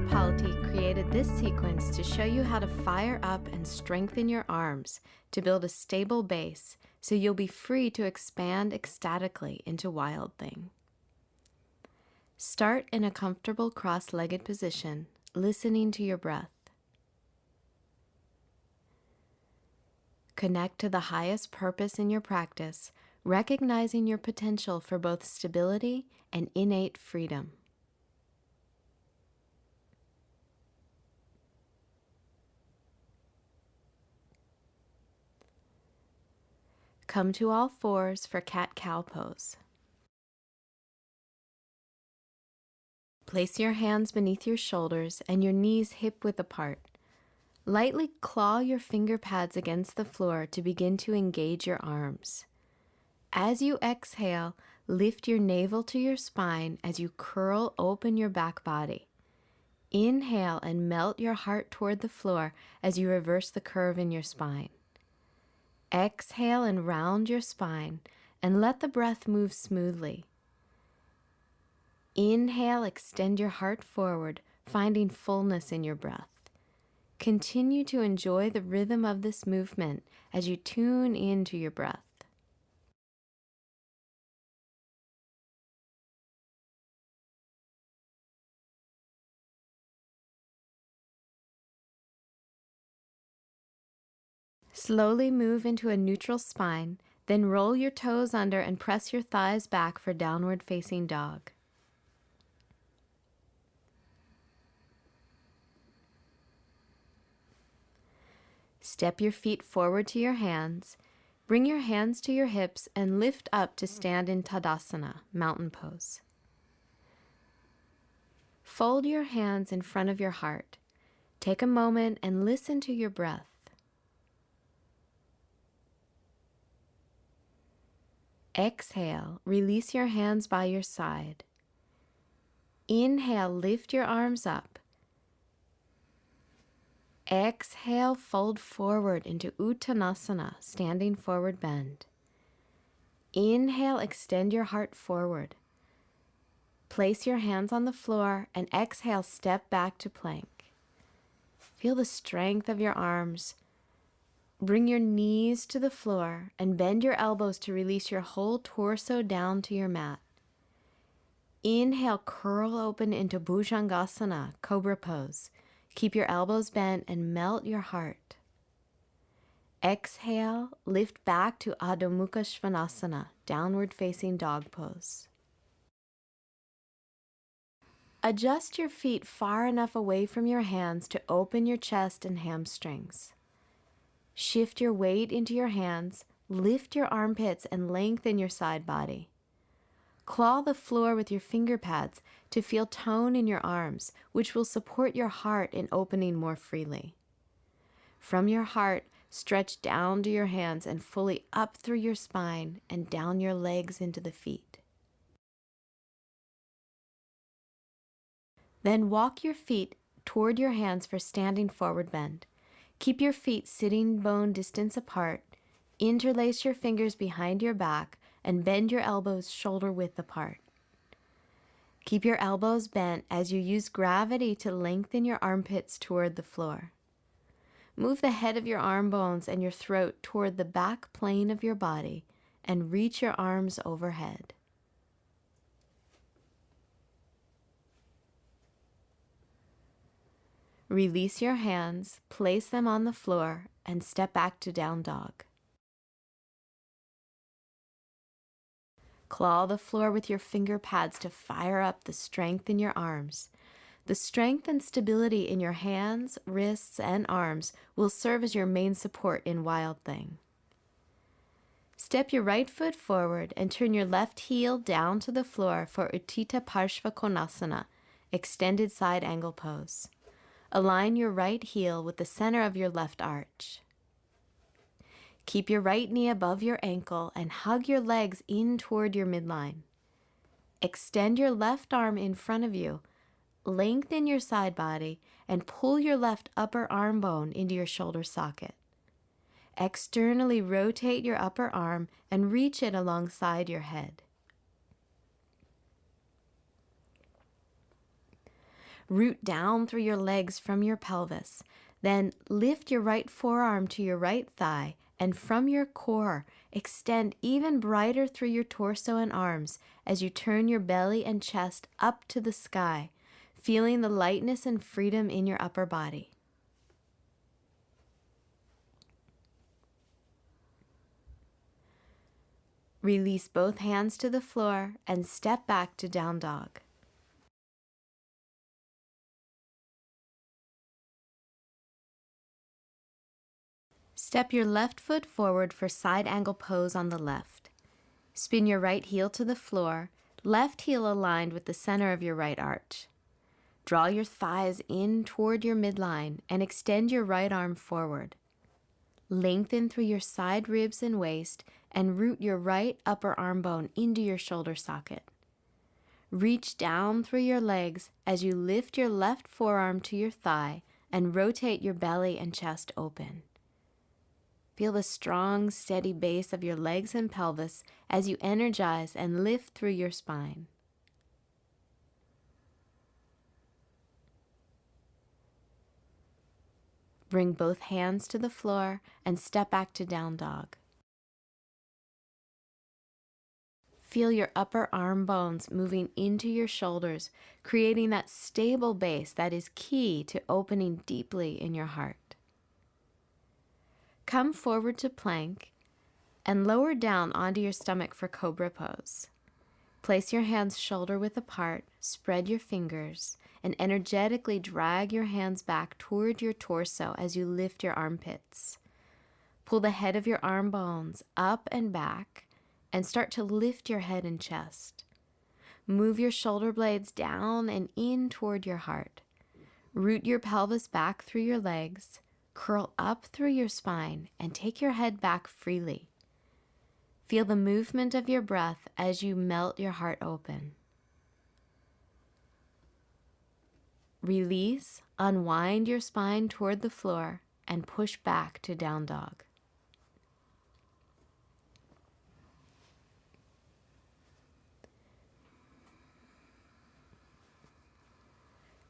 Palti created this sequence to show you how to fire up and strengthen your arms to build a stable base so you'll be free to expand ecstatically into Wild Thing. Start in a comfortable cross-legged position, listening to your breath. Connect to the highest purpose in your practice, recognizing your potential for both stability and innate freedom. Come to all fours for cat-cow pose. Place your hands beneath your shoulders and your knees hip-width apart. Lightly claw your finger pads against the floor to begin to engage your arms. As you exhale, lift your navel to your spine as you curl open your back body. Inhale and melt your heart toward the floor as you reverse the curve in your spine. Exhale and round your spine and let the breath move smoothly. Inhale, extend your heart forward, finding fullness in your breath. Continue to enjoy the rhythm of this movement as you tune into your breath. Slowly move into a neutral spine, then roll your toes under and press your thighs back for downward facing dog. Step your feet forward to your hands. Bring your hands to your hips and lift up to stand in Tadasana, mountain pose. Fold your hands in front of your heart. Take a moment and listen to your breath. Exhale, release your hands by your side. Inhale, lift your arms up. Exhale, fold forward into Uttanasana, standing forward bend. Inhale, extend your heart forward. Place your hands on the floor and exhale, step back to plank. Feel the strength of your arms. Bring your knees to the floor and bend your elbows to release your whole torso down to your mat. Inhale, curl open into Bhujangasana, cobra pose. Keep your elbows bent and melt your heart. Exhale, lift back to Adho Mukha Svanasana, downward facing dog pose. Adjust your feet far enough away from your hands to open your chest and hamstrings. Shift your weight into your hands, lift your armpits and lengthen your side body. Claw the floor with your finger pads to feel tone in your arms, which will support your heart in opening more freely. From your heart, stretch down to your hands and fully up through your spine and down your legs into the feet. Then walk your feet toward your hands for standing forward bend. Keep your feet sitting bone distance apart, interlace your fingers behind your back, and bend your elbows shoulder width apart. Keep your elbows bent as you use gravity to lengthen your armpits toward the floor. Move the head of your arm bones and your throat toward the back plane of your body and reach your arms overhead. Release your hands, place them on the floor, and step back to down dog. Claw the floor with your finger pads to fire up the strength in your arms. The strength and stability in your hands, wrists, and arms will serve as your main support in Wild Thing. Step your right foot forward and turn your left heel down to the floor for Uttita Parshva Konasana, extended side angle pose. Align your right heel with the center of your left arch. Keep your right knee above your ankle and hug your legs in toward your midline. Extend your left arm in front of you, lengthen your side body, and pull your left upper arm bone into your shoulder socket. Externally rotate your upper arm and reach it alongside your head. Root down through your legs from your pelvis. Then lift your right forearm to your right thigh, and from your core, extend even brighter through your torso and arms as you turn your belly and chest up to the sky, feeling the lightness and freedom in your upper body. Release both hands to the floor and step back to down dog. Step your left foot forward for side angle pose on the left. Spin your right heel to the floor, left heel aligned with the center of your right arch. Draw your thighs in toward your midline and extend your right arm forward. Lengthen through your side ribs and waist and root your right upper arm bone into your shoulder socket. Reach down through your legs as you lift your left forearm to your thigh and rotate your belly and chest open. Feel the strong, steady base of your legs and pelvis as you energize and lift through your spine. Bring both hands to the floor and step back to down dog. Feel your upper arm bones moving into your shoulders, creating that stable base that is key to opening deeply in your heart. Come forward to plank and lower down onto your stomach for cobra pose. Place your hands shoulder width apart, spread your fingers, and energetically drag your hands back toward your torso as you lift your armpits. Pull the head of your arm bones up and back and start to lift your head and chest. Move your shoulder blades down and in toward your heart. Root your pelvis back through your legs, curl up through your spine, and take your head back freely. Feel the movement of your breath as you melt your heart open. Release, unwind your spine toward the floor, and push back to down dog.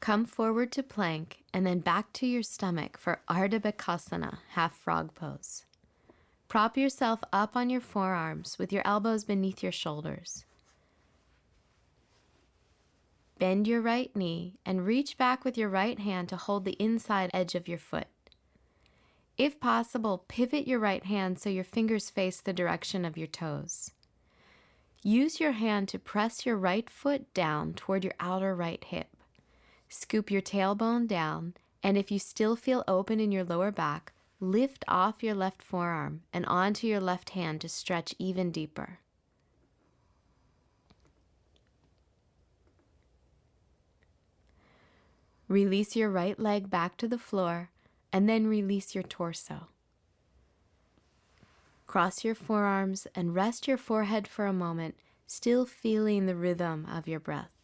Come forward to plank and then back to your stomach for Ardha Bakasana, half frog pose. Prop yourself up on your forearms with your elbows beneath your shoulders. Bend your right knee and reach back with your right hand to hold the inside edge of your foot. If possible, pivot your right hand so your fingers face the direction of your toes. Use your hand to press your right foot down toward your outer right hip. Scoop your tailbone down, and if you still feel open in your lower back, lift off your left forearm and onto your left hand to stretch even deeper. Release your right leg back to the floor, and then release your torso. Cross your forearms and rest your forehead for a moment, still feeling the rhythm of your breath.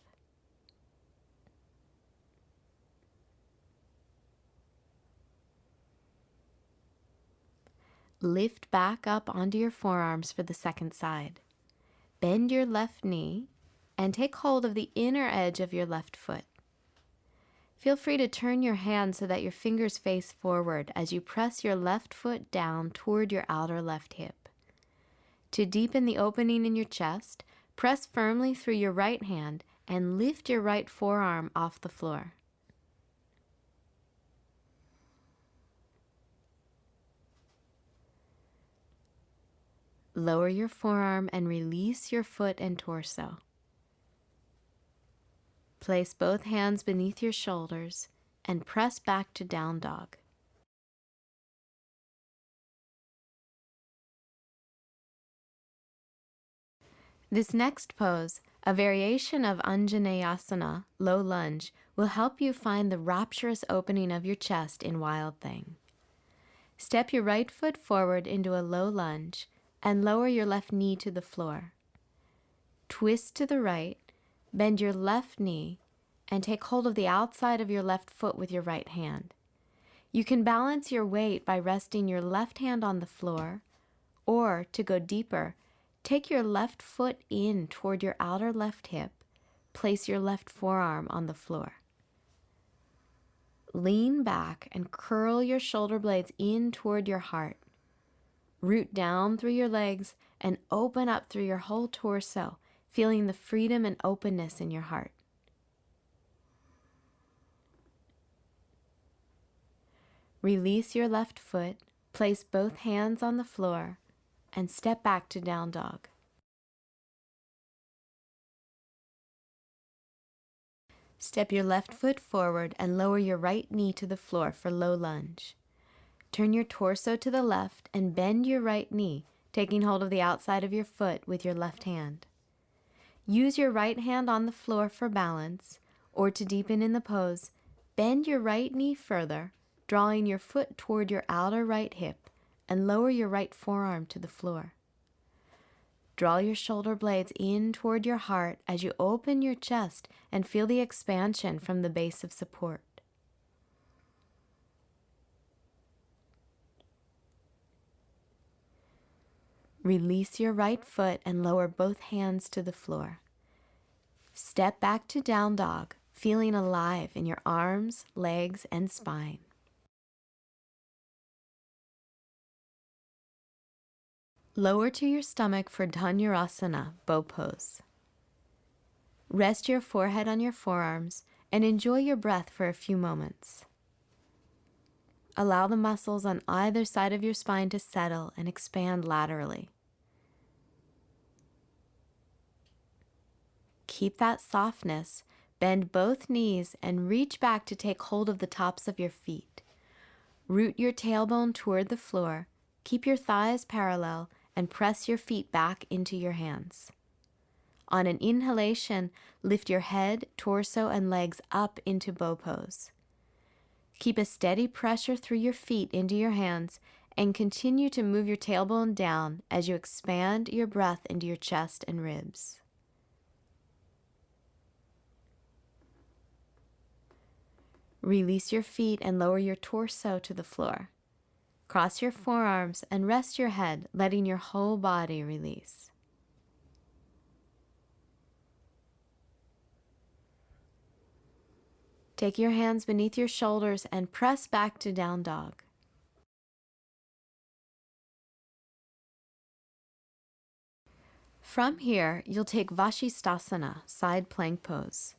Lift back up onto your forearms for the second side. Bend your left knee and take hold of the inner edge of your left foot. Feel free to turn your hand so that your fingers face forward as you press your left foot down toward your outer left hip. To deepen the opening in your chest, press firmly through your right hand and lift your right forearm off the floor. Lower your forearm and release your foot and torso. Place both hands beneath your shoulders and press back to down dog. This next pose, a variation of Anjaneyasana, low lunge, will help you find the rapturous opening of your chest in Wild Thing. Step your right foot forward into a low lunge and lower your left knee to the floor. Twist to the right, bend your left knee, and take hold of the outside of your left foot with your right hand. You can balance your weight by resting your left hand on the floor, or, to go deeper, take your left foot in toward your outer left hip, place your left forearm on the floor. lean back and curl your shoulder blades in toward your heart. Root down through your legs and open up through your whole torso, feeling the freedom and openness in your heart. Release your left foot, place both hands on the floor, and step back to down dog. Step your left foot forward and lower your right knee to the floor for low lunge. Turn your torso to the left and bend your right knee, taking hold of the outside of your foot with your left hand. Use your right hand on the floor for balance, or to deepen in the pose, bend your right knee further, drawing your foot toward your outer right hip, and lower your right forearm to the floor. Draw your shoulder blades in toward your heart as you open your chest and feel the expansion from the base of support. Release your right foot and lower both hands to the floor. Step back to down dog, feeling alive in your arms, legs, and spine. Lower to your stomach for Dhanurasana, bow pose. Rest your forehead on your forearms and enjoy your breath for a few moments. Allow the muscles on either side of your spine to settle and expand laterally. Keep that softness, bend both knees and reach back to take hold of the tops of your feet. Root your tailbone toward the floor, keep your thighs parallel, and press your feet back into your hands. On an inhalation, lift your head, torso, and legs up into bow pose. Keep a steady pressure through your feet into your hands and continue to move your tailbone down as you expand your breath into your chest and ribs. Release your feet and lower your torso to the floor. Cross your forearms and rest your head, letting your whole body release. Take your hands beneath your shoulders and press back to down dog. From here, you'll take Vashisthasana, side plank pose.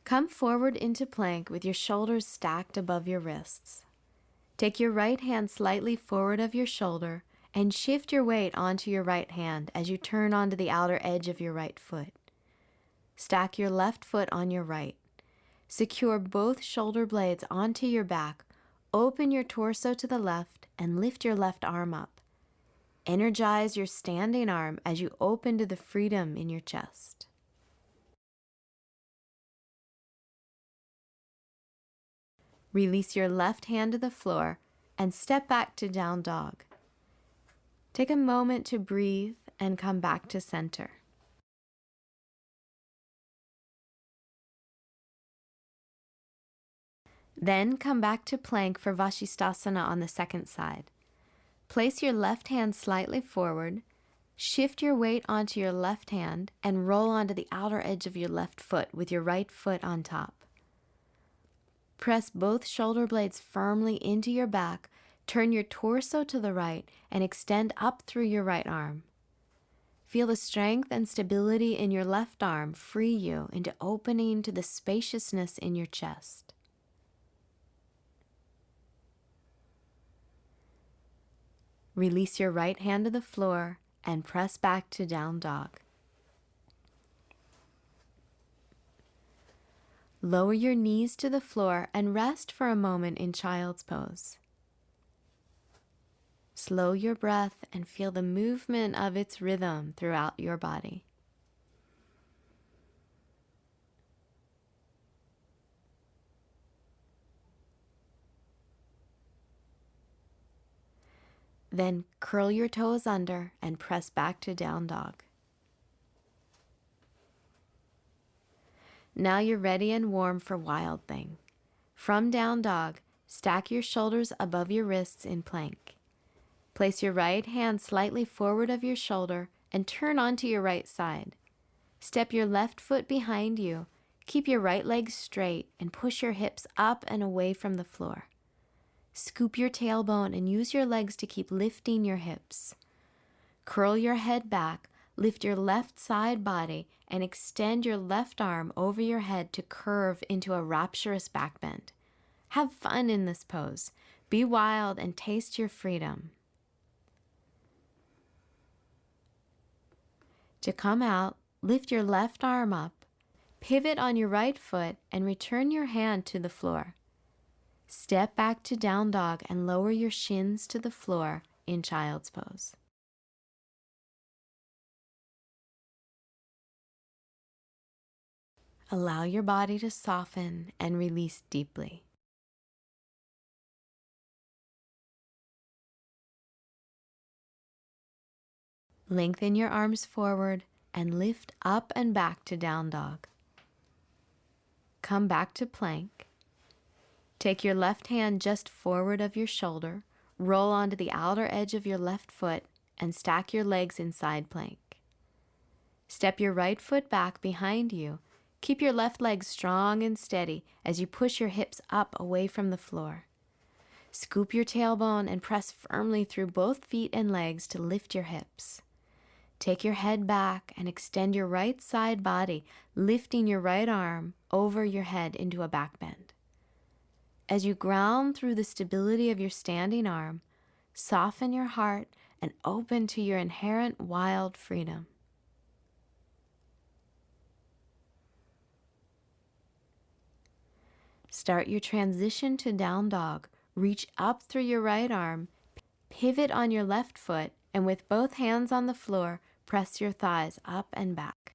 Come forward into plank with your shoulders stacked above your wrists. Take your right hand slightly forward of your shoulder and shift your weight onto your right hand as you turn onto the outer edge of your right foot. Stack your left foot on your right. Secure both shoulder blades onto your back, open your torso to the left, and lift your left arm up. Energize your standing arm as you open to the freedom in your chest. Release your left hand to the floor and step back to down dog. Take a moment to breathe and come back to center. Then come back to plank for Vashisthasana on the second side. Place your left hand slightly forward, shift your weight onto your left hand, and roll onto the outer edge of your left foot with your right foot on top. Press both shoulder blades firmly into your back, turn your torso to the right, and extend up through your right arm. Feel the strength and stability in your left arm free you into opening to the spaciousness in your chest. Release your right hand to the floor and press back to down dog. Lower your knees to the floor and rest for a moment in child's pose. Slow your breath and feel the movement of its rhythm throughout your body. Then curl your toes under and press back to down dog. Now you're ready and warm for Wild Thing. From down dog, stack your shoulders above your wrists in plank. Place your right hand slightly forward of your shoulder and turn onto your right side. Step your left foot behind you, Keep your right leg straight and push your hips up and away from the floor. Scoop your tailbone and use your legs to keep lifting your hips. Curl your head back, lift your left side body, and extend your left arm over your head to curve into a rapturous back bend. Have fun in this pose. Be wild and taste your freedom. To come out, lift your left arm up, pivot on your right foot, and return your hand to the floor. Step back to down dog and lower your shins to the floor in child's pose. Allow your body to soften and release deeply. Lengthen your arms forward and lift up and back to down dog. Come back to plank. Take your left hand just forward of your shoulder, roll onto the outer edge of your left foot, and stack your legs in side plank. Step your right foot back behind you. Keep your left leg strong and steady as you push your hips up away from the floor. Scoop your tailbone and press firmly through both feet and legs to lift your hips. Take your head back and extend your right side body, lifting your right arm over your head into a back bend. As you ground through the stability of your standing arm, soften your heart and open to your inherent wild freedom. Start your transition to down dog. Reach up through your right arm, pivot on your left foot, and with both hands on the floor, press your thighs up and back.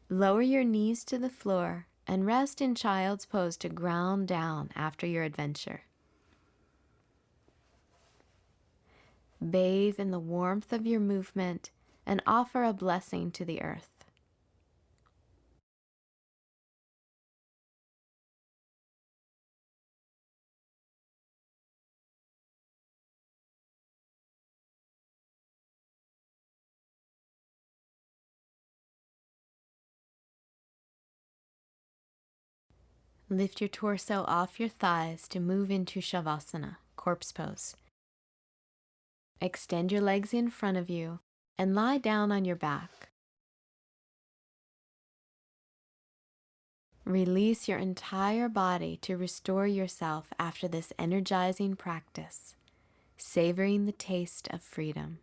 Lower your knees to the floor and rest in child's pose to ground down after your adventure. Bathe in the warmth of your movement and offer a blessing to the earth. Lift your torso off your thighs to move into Shavasana, corpse pose. Extend your legs in front of you and lie down on your back. Release your entire body to restore yourself after this energizing practice, savoring the taste of freedom.